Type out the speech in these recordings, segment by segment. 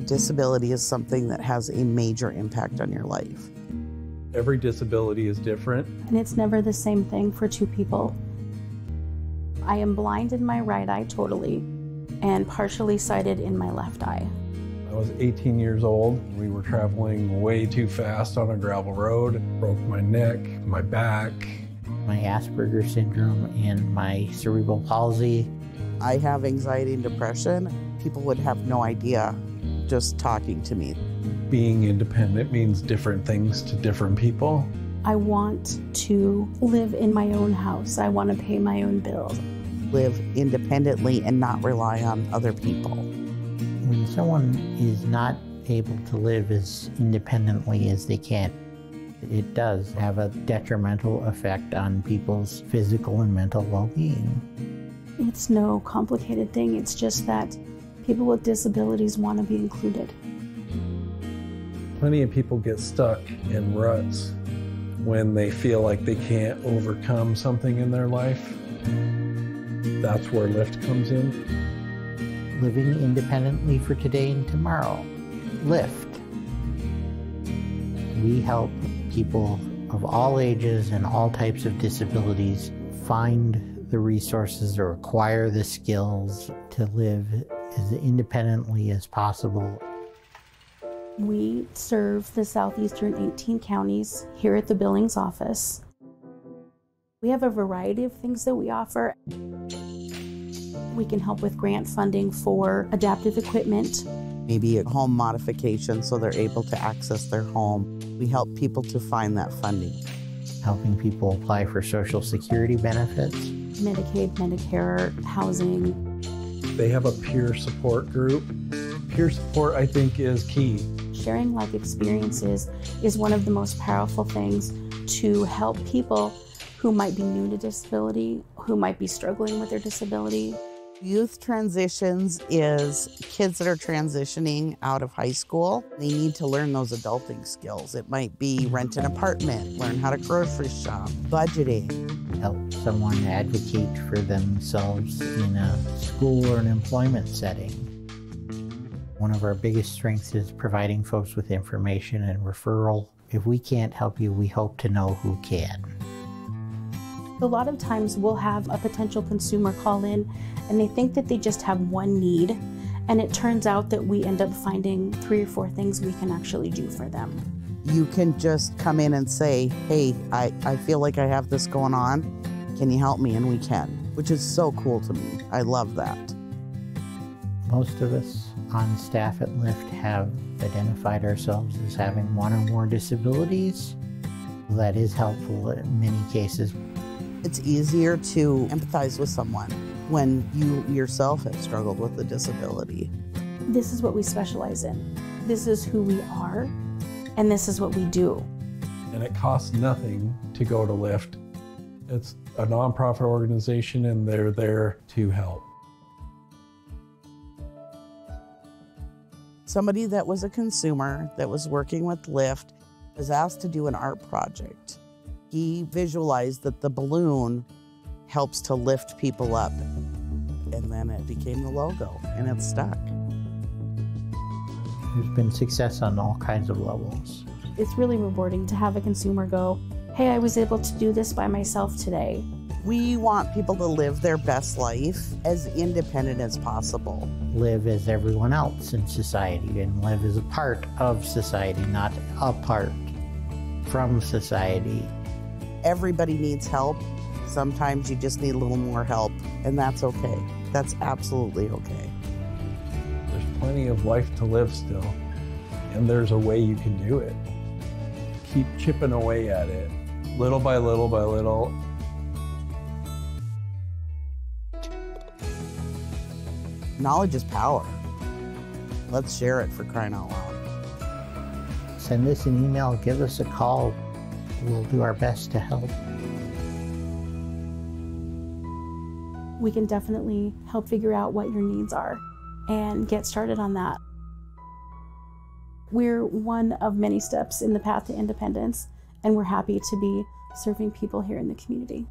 A disability is something that has a major impact on your life. Every disability is different. And it's never the same thing for two people. I am blind in my right eye totally and partially sighted in my left eye. I was 18 years old. We were traveling way too fast on a gravel road. Broke my neck, my back. My Asperger's syndrome and my cerebral palsy. I have anxiety and depression. People would have no idea just talking to me. Being independent means different things to different people. I want to live in my own house. I want to pay my own bills. Live independently and not rely on other people. When someone is not able to live as independently as they can, it does have a detrimental effect on people's physical and mental well-being. It's no complicated thing. It's just that people with disabilities want to be included. Plenty of people get stuck in ruts when they feel like they can't overcome something in their life. That's where LIFT comes in. Living independently for today and tomorrow. LIFT. We help people of all ages and all types of disabilities find the resources or acquire the skills to live as independently as possible. We serve the southeastern 18 counties here at the Billings office. We have a variety of things that we offer. We can help with grant funding for adaptive equipment. Maybe a home modification so they're able to access their home. We help people to find that funding. Helping people apply for Social Security benefits. Medicaid, Medicare, housing. They have a peer support group. Peer support, I think, is key. Sharing life experiences is one of the most powerful things to help people who might be new to disability, who might be struggling with their disability. Youth transitions is kids that are transitioning out of high school. They need to learn those adulting skills. It might be rent an apartment, learn how to grocery shop, budgeting. Help someone advocate for themselves in a school or an employment setting. One of our biggest strengths is providing folks with information and referral. If we can't help you, we hope to know who can. A lot of times we'll have a potential consumer call in and they think that they just have one need, and it turns out that we end up finding 3 or 4 things we can actually do for them. You can just come in and say, hey, I feel like I have this going on. Can you help me? And we can, which is so cool to me. I love that. Most of us on staff at LIFT have identified ourselves as having one or more disabilities. That is helpful in many cases. It's easier to empathize with someone when you yourself have struggled with a disability. This is what we specialize in. This is who we are, and this is what we do. And it costs nothing to go to LIFT. It's a nonprofit organization and they're there to help. Somebody that was a consumer that was working with LIFT was asked to do an art project. He visualized that the balloon helps to lift people up. And then it became the logo, and it's stuck. There's been success on all kinds of levels. It's really rewarding to have a consumer go, hey, I was able to do this by myself today. We want people to live their best life as independent as possible. Live as everyone else in society and live as a part of society, not apart from society. Everybody needs help. Sometimes you just need a little more help, and that's okay. That's absolutely okay. There's plenty of life to live still, and there's a way you can do it. Keep chipping away at it, little by little by little. Knowledge is power. Let's share it, for crying out loud. Send us an email, give us a call. We'll do our best to help. We can definitely help figure out what your needs are and get started on that. We're one of many steps in the path to independence, and we're happy to be serving people here in the community.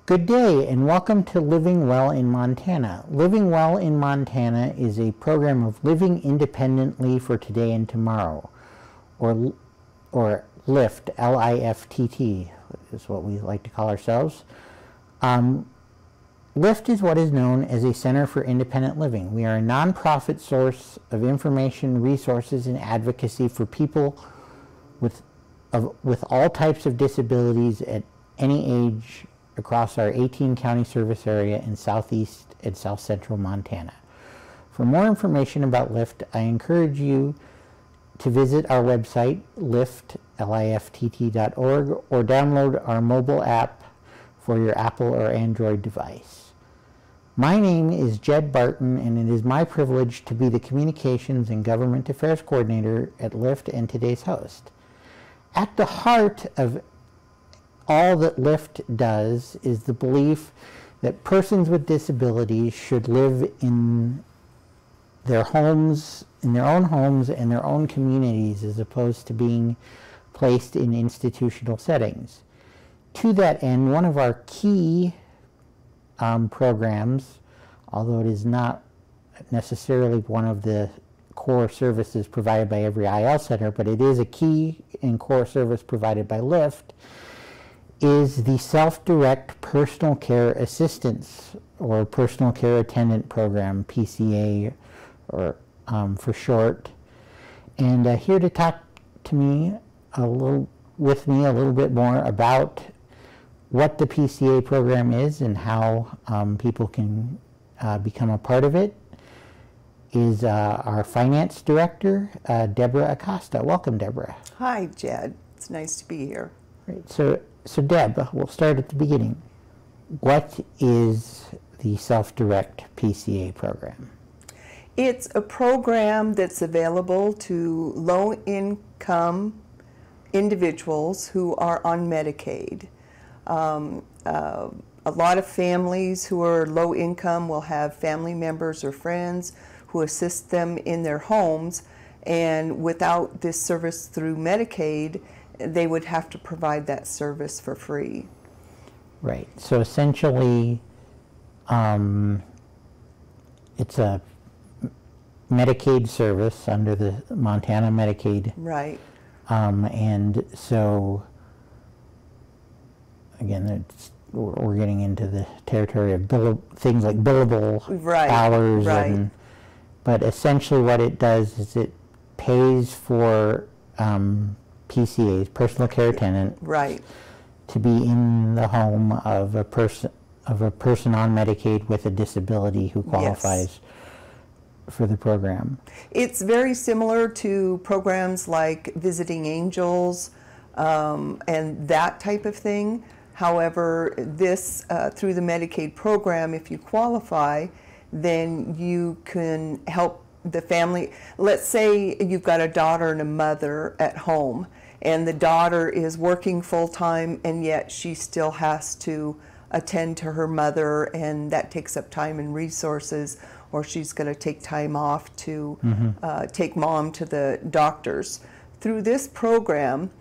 Good day and welcome to Living Well in Montana. Living Well in Montana is a program of living independently for today and tomorrow, or LIFT, L-I-F-T-T is what we like to call ourselves. LIFT is what is known as a Center for Independent Living. We are a nonprofit source of information, resources, and advocacy for people with all types of disabilities at any age across our 18-county service area in southeast and south central Montana. For more information about LIFT, I encourage you to visit our website, lift.org, or download our mobile app for your Apple or Android device. My name is Jed Barton, and it is my privilege to be the Communications and Government Affairs Coordinator at LIFT and today's host. At the heart of all that LIFT does is the belief that persons with disabilities should live in their homes, in their own homes and their own communities, as opposed to being placed in institutional settings. To that end, one of our key programs, although it is not necessarily one of the core services provided by every IL center, but it is a key and core service provided by LIFT, is the Self-Direct Personal Care Assistance or Personal Care Attendant Program, PCA or for short. And here to talk to me a little bit more about what the PCA program is and how people can become a part of it is our Finance Director, Deborah Acosta. Welcome, Deborah. Hi, Jed. It's nice to be here. Great. So Deb, we'll start at the beginning. What is the Self-Direct PCA program? It's a program that's available to low-income individuals who are on Medicaid. A lot of families who are low income will have family members or friends who assist them in their homes, and without this service through Medicaid, they would have to provide that service for free. Right. So essentially, it's a Medicaid service under the Montana Medicaid. Right. And so, again, we're getting into the territory of things like billable hours. Right. But essentially what it does is it pays for PCAs, personal care attendant, right, to be in the home of a person on Medicaid with a disability who qualifies for the program. It's very similar to programs like Visiting Angels and that type of thing. However, this through the Medicaid program, if you qualify, then you can help the family. Let's say you've got a daughter and a mother at home, and the daughter is working full-time, and yet she still has to attend to her mother, and that takes up time and resources, or she's going to take time off to take mom to the doctors. Through this program,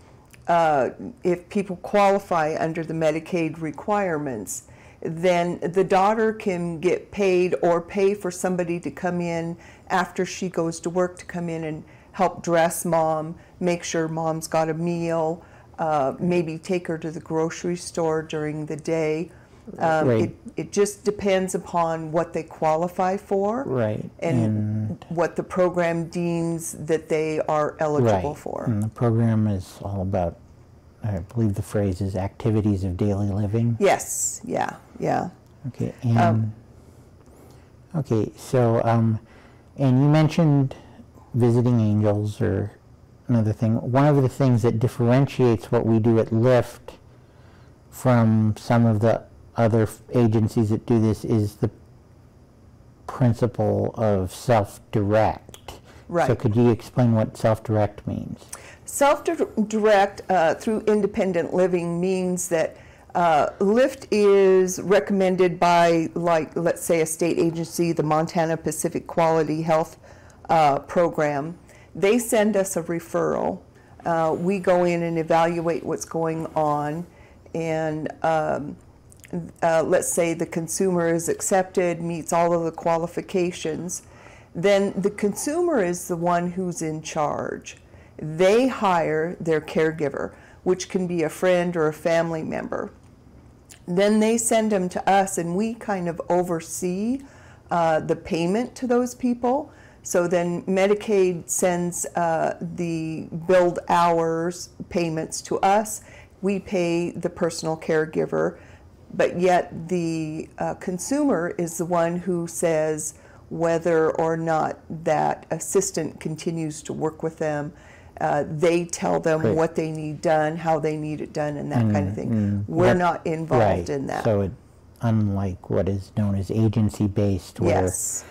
if people qualify under the Medicaid requirements, then the daughter can get paid or pay for somebody to come in after she goes to work, to come in and help dress mom, make sure mom's got a meal, maybe take her to the grocery store during the day. It just depends upon what they qualify for, right, and what the program deems that they are eligible for. And the program is all about, I believe the phrase is activities of daily living. Yes, yeah. Okay, and okay, so and you mentioned Visiting Angels or another thing. One of the things that differentiates what we do at LIFT from some of the other agencies that do this is the principle of self-direct. Right. So could you explain what self-direct means? Self-direct through independent living means that LIFT is recommended by, like, let's say a state agency, the Montana Pacific Quality Health Program. They send us a referral. We go in and evaluate what's going on, and let's say the consumer is accepted, meets all of the qualifications, then the consumer is the one who's in charge. They hire their caregiver, which can be a friend or a family member. Then they send them to us, and we kind of oversee the payment to those people. So then Medicaid sends the billed hours payments to us. We pay the personal caregiver, but yet the consumer is the one who says whether or not that assistant continues to work with them. They tell them Right. what they need done, how they need it done, and that kind of thing. We're not involved in that. So unlike what is known as agency-based, where Yes,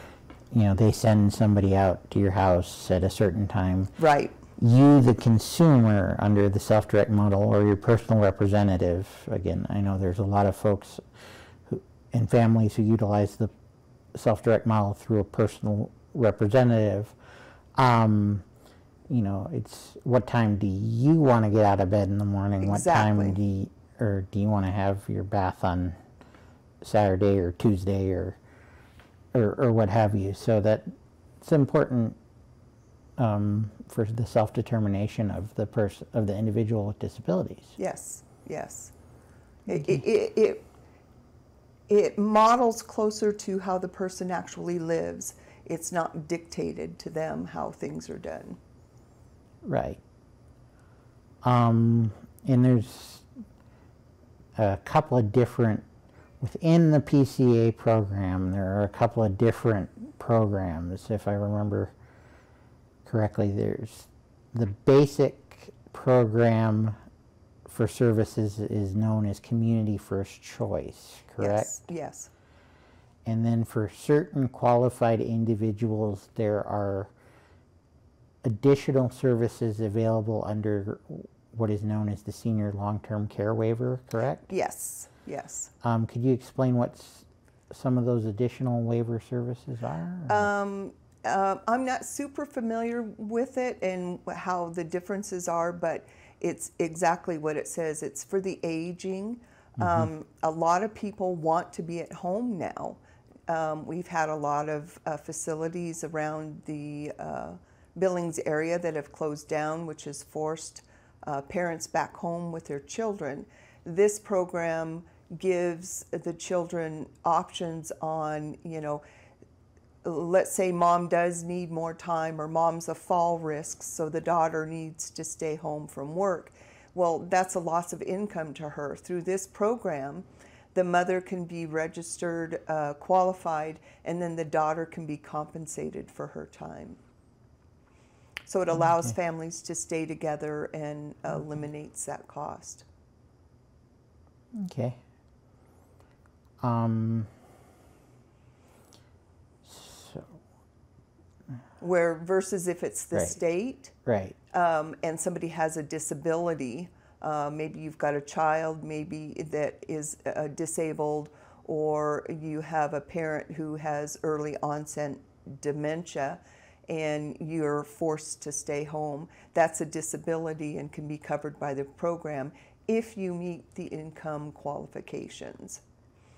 they send somebody out to your house at a certain time, right. you, the consumer, under the self-direct model, or your personal representative, again, I know there's a lot of folks and families who utilize the self-direct model through a personal representative. It's what time do you want to get out of bed in the morning? Exactly. What time do you want to have your bath on Saturday or Tuesday or what have you? So that it's important for the self-determination of the individual with disabilities. Yes, yes. It models closer to how the person actually lives. It's not dictated to them how things are done. Right. And there's a couple of different, within the PCA program, there are a couple of different programs. If I remember correctly, there's the basic program for services is known as Community First Choice, correct? Yes, yes. And then for certain qualified individuals, there are additional services available under what is known as the Senior Long-Term Care Waiver, correct? Yes, yes. Could you explain what some of those additional waiver services are? I'm not super familiar with it and how the differences are, but it's exactly what it says. It's for the aging. A lot of people want to be at home now. We've had a lot of facilities around the Billings area that have closed down, which has forced parents back home with their children. This program gives the children options on, let's say mom does need more time, or mom's a fall risk, so the daughter needs to stay home from work. Well, that's a loss of income to her. Through this program, the mother can be registered, qualified, and then the daughter can be compensated for her time. So it allows families to stay together and eliminates that cost. Okay. Where versus if it's the Right. state, Right. and somebody has a disability, maybe you've got a child maybe that is disabled, or you have a parent who has early onset dementia and you're forced to stay home. That's a disability and can be covered by the program if you meet the income qualifications.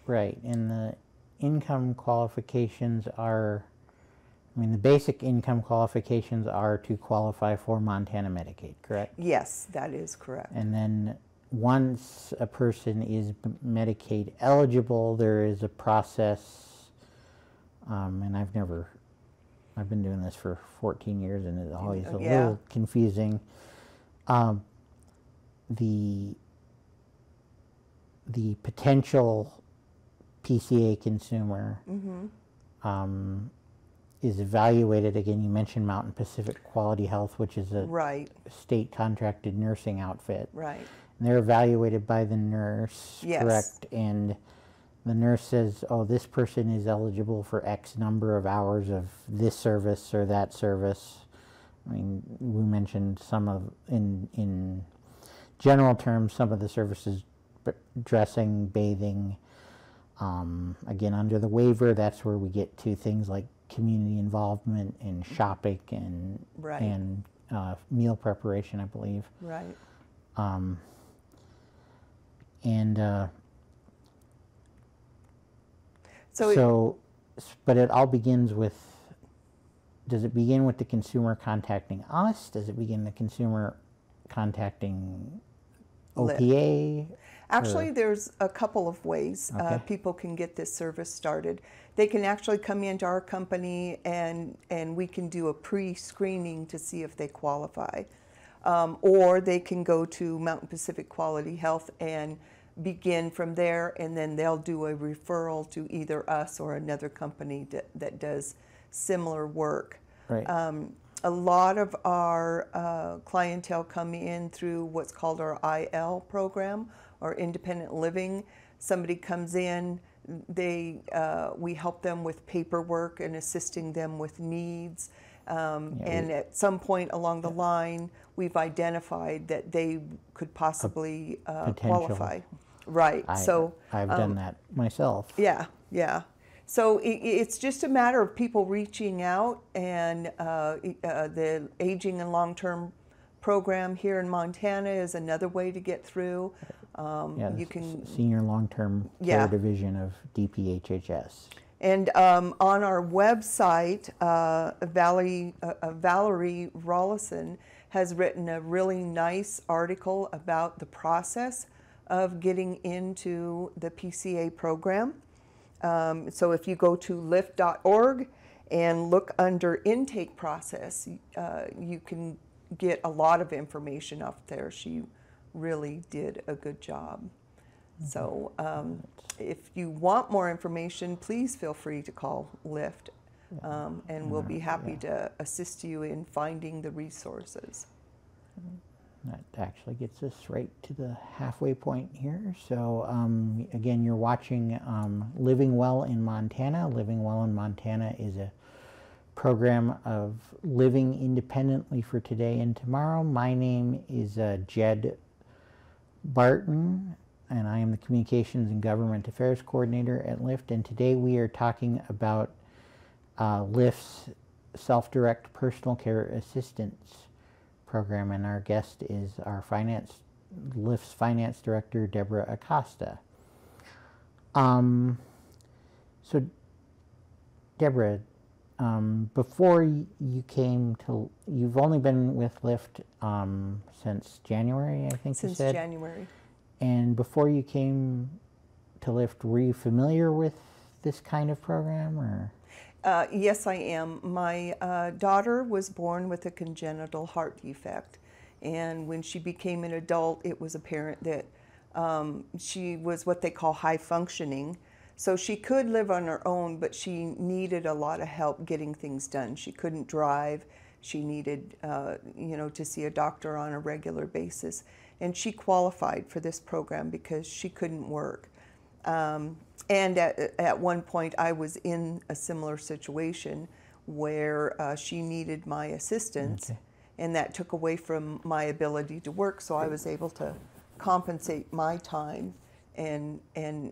Right. And the income qualifications are, the basic income qualifications are to qualify for Montana Medicaid, correct? Yes, that is correct. And then once a person is Medicaid eligible, there is a process, and I've been doing this for 14 years, and it's always a little confusing. The potential PCA consumer is evaluated, again, you mentioned Mountain Pacific Quality Health, which is a Right, state contracted nursing outfit. right. And they're evaluated by the nurse, Yes. correct? And the nurse says, oh, this person is eligible for X number of hours of this service or that service. We mentioned some of, in general terms, some of the services, dressing, bathing. Again, under the waiver, that's where we get to things like community involvement and shopping and Right. and meal preparation, I believe. Right. And But it all begins with, does it begin with the consumer contacting us? Does it begin the consumer contacting OPA? Actually, there's a couple of ways people can get this service started. They can actually come into our company and we can do a pre-screening to see if they qualify. Or they can go to Mountain Pacific Quality Health and begin from there, and then they'll do a referral to either us or another company that does similar work. Right. A lot of our clientele come in through what's called our IL program, or independent living. Somebody comes in, we help them with paperwork and assisting them with needs. And at some point along the line, we've identified that they could possibly qualify. Right. I've done that myself. Yeah, yeah. So it's just a matter of people reaching out, and the Aging and Long-Term program here in Montana is another way to get through. You can Senior Long-Term Care Division of DPHHS. And on our website, Valerie Rollison has written a really nice article about the process of getting into the PCA program. So if you go to lift.org and look under intake process, you can get a lot of information up there. She really did a good job. So if you want more information, please feel free to call Lift, and we'll be happy to assist you in finding the resources. That actually gets us right to the halfway point here. So again, you're watching Living Well in Montana. Living Well in Montana is a program of living independently for today and tomorrow. My name is Jed Barton, and I am the Communications and Government Affairs Coordinator at Lift. And today we are talking about Lift's Self-Direct Personal Care Assistance program, and our guest is our Lift's Finance Director, Deborah Acosta. So, Deborah, before you came to, you've only been with Lift since January, I think you said? Since January. And before you came to Lift, were you familiar with this kind of program, or? Yes, I am. My daughter was born with a congenital heart defect, and when she became an adult, it was apparent that she was what they call high functioning. So she could live on her own, but she needed a lot of help getting things done. She couldn't drive. She needed, to see a doctor on a regular basis. And she qualified for this program because she couldn't work. And at one point, I was in a similar situation where she needed my assistance, and that took away from my ability to work, so I was able to compensate my time and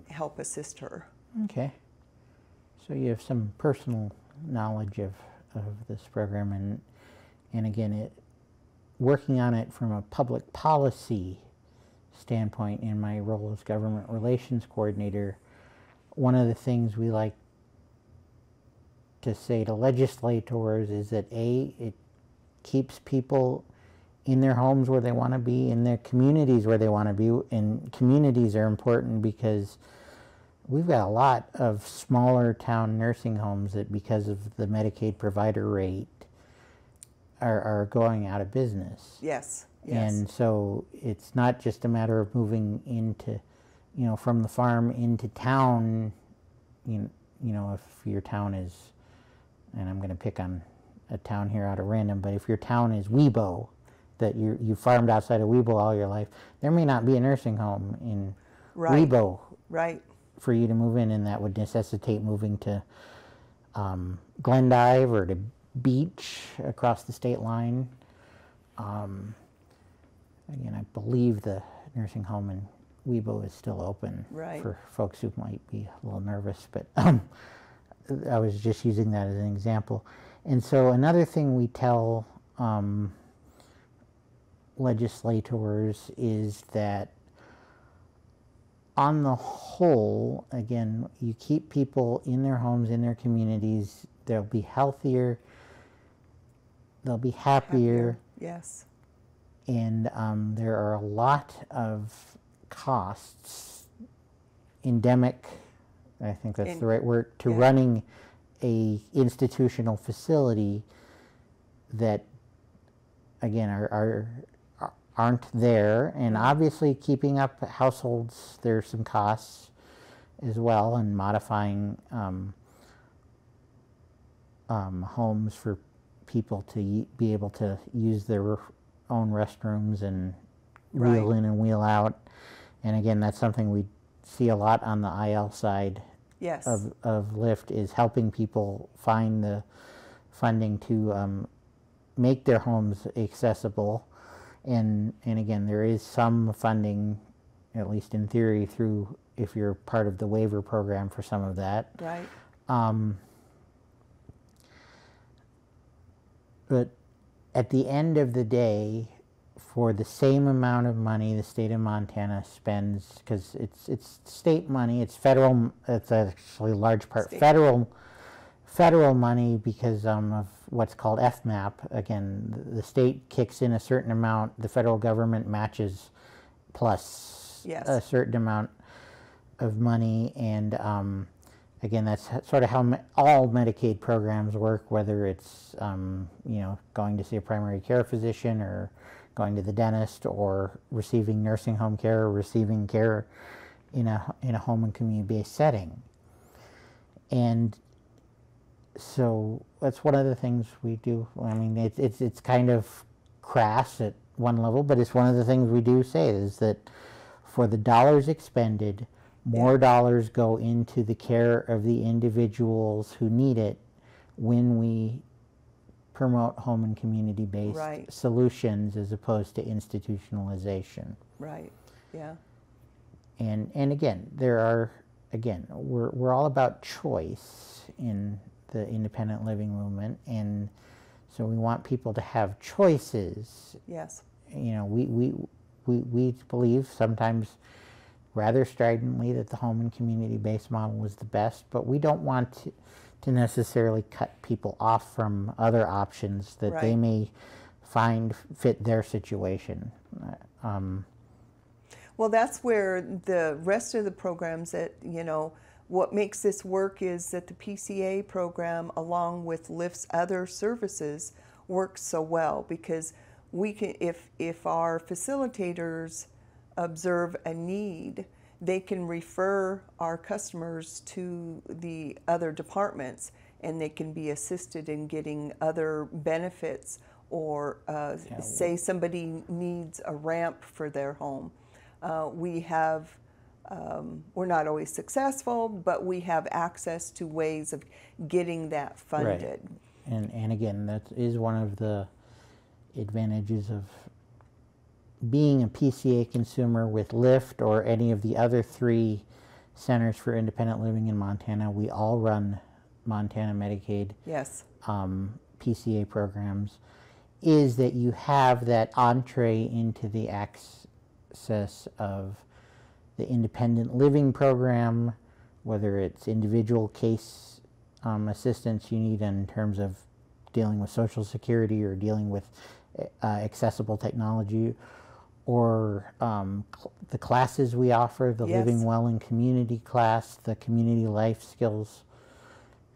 help assist her. Okay. So you have some personal knowledge of this program, and again, working on it from a public policy standpoint in my role as Government Relations Coordinator, one of the things we like to say to legislators is that it keeps people in their homes where they want to be, in their communities where they want to be, and communities are important because we've got a lot of smaller town nursing homes that, because of the Medicaid provider rate, are going out of business. Yes. And so it's not just a matter of moving into, from the farm into town, if your town is, and I'm going to pick on a town here out of random, but if your town is Webo, that you farmed outside of Webo all your life, there may not be a nursing home in Webo for you to move in, and that would necessitate moving to Glendive or to Beach across the state line. Again, I believe the nursing home in Webo is still open for folks who might be a little nervous, but I was just using that as an example. And so another thing we tell legislators is that on the whole, again, you keep people in their homes, in their communities, they'll be healthier, they'll be happier. Yes. And there are a lot of costs, endemic, I think that's the right word, to running a institutional facility that, again, aren't there. And obviously keeping up households, there's some costs as well, and modifying homes for people to be able to use their own restrooms and wheel in and wheel out. And again, that's something we see a lot on the IL side of LIFT, is helping people find the funding to make their homes accessible. And again, there is some funding, at least in theory, through, if you're part of the waiver program for some of that. Right. But at the end of the day, for the same amount of money the state of Montana spends, because it's state money, it's federal, it's actually a large part federal money because of what's called FMAP. Again, the state kicks in a certain amount, the federal government matches plus a certain amount of money, and again, that's sort of how all Medicaid programs work, whether it's going to see a primary care physician, or going to the dentist, or receiving nursing home care, or receiving care in a home and community-based setting. And so that's one of the things we do. I mean, it's kind of crass at one level, but it's one of the things we do say, is that for the dollars expended, more dollars go into the care of the individuals who need it when we promote home and community-based solutions, as opposed to institutionalization. Right. Yeah. And again, we're all about choice in the independent living movement, and so we want people to have choices. Yes. We believe, sometimes rather stridently, that the home and community-based model is the best, but we don't want to necessarily cut people off from other options that they may find fit their situation. Well, that's where the rest of the programs that, what makes this work is that the PCA program, along with LIFT's other services, works so well, because we can, if our facilitators observe a need, they can refer our customers to the other departments, and they can be assisted in getting other benefits, or say somebody needs a ramp for their home. We have, we're not always successful, but we have access to ways of getting that funded. Right. And again, that is one of the advantages of being a PCA consumer with LIFT or any of the other 3 centers for independent living in Montana. We all run Montana Medicaid PCA programs, is that you have that entree into the access of the independent living program, whether it's individual case assistance you need in terms of dealing with Social Security, or dealing with accessible technology, or the classes we offer, the Living Well in Community class, the Community Life Skills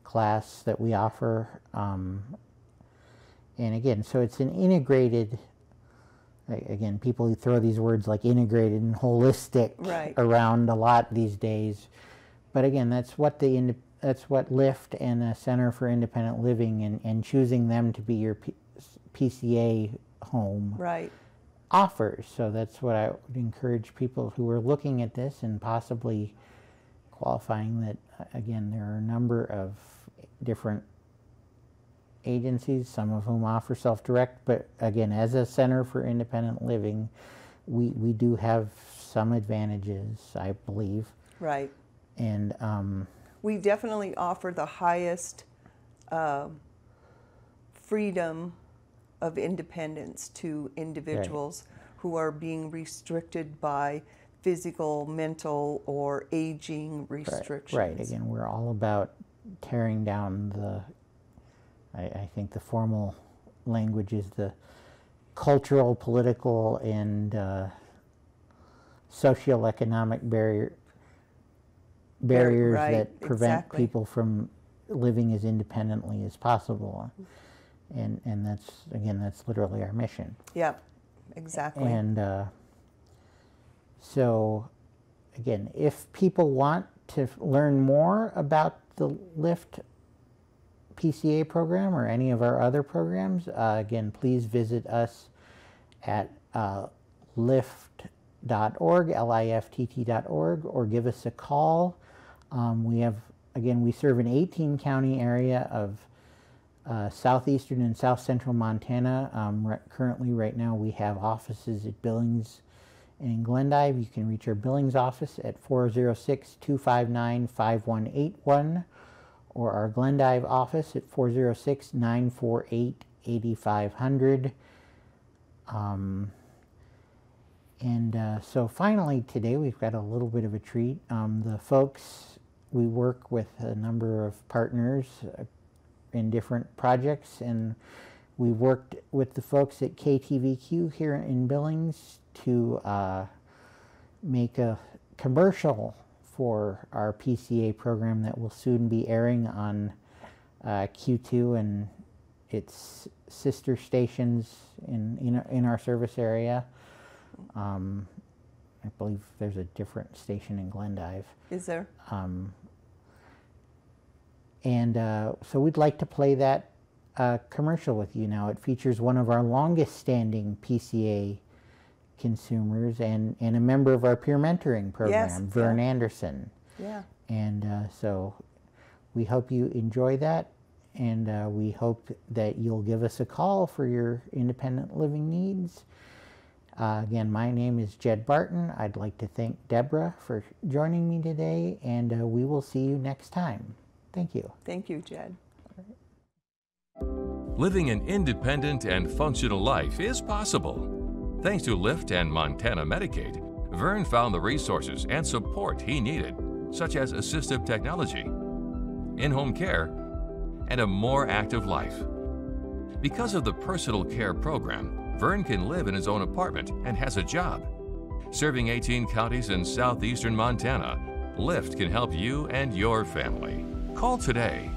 class that we offer. And again, so it's an integrated, again, people throw these words like integrated and holistic around a lot these days. But again, that's what LIFT and the Center for Independent Living and choosing them to be your PCA home offers. So that's what I would encourage people who are looking at this and possibly qualifying, that again, there are a number of different agencies, some of whom offer self-direct, but again, as a Center for Independent Living, we do have some advantages, I believe. Right. And we definitely offer the highest freedom of independence to individuals who are being restricted by physical, mental, or aging restrictions. Right. Again, we're all about tearing down I think the formal language is the cultural, political, and socioeconomic barriers Right, that prevent exactly. people from living as independently as possible. And that's literally our mission. Yeah, exactly. And so, again, if people want to learn more about the LIFT PCA program or any of our other programs, again, please visit us at lift.org, lift.org, or give us a call. We serve an 18-county area of southeastern and south central Montana. Currently, right now, we have offices at Billings and in Glendive. You can reach our Billings office at 406-259-5181, or our Glendive office at 406-948-8500. So finally today we've got a little bit of a treat. We work with a number of partners in different projects, and we worked with the folks at KTVQ here in Billings to make a commercial for our PCA program that will soon be airing on Q2 and its sister stations in our service area. I believe there's a different station in Glendive. Is there? So we'd like to play that commercial with you now. It features one of our longest standing PCA consumers and a member of our peer mentoring program, Yes, Vern yeah. Anderson. Yeah. And so we hope you enjoy that, and we hope that you'll give us a call for your independent living needs. Again, my name is Jed Barton. I'd like to thank Deborah for joining me today, and we will see you next time. Thank you. Thank you, Jed. Living an independent and functional life is possible. Thanks to LIFT and Montana Medicaid, Vern found the resources and support he needed, such as assistive technology, in-home care, and a more active life. Because of the personal care program, Vern can live in his own apartment and has a job. Serving 18 counties in southeastern Montana, LIFT can help you and your family. Call today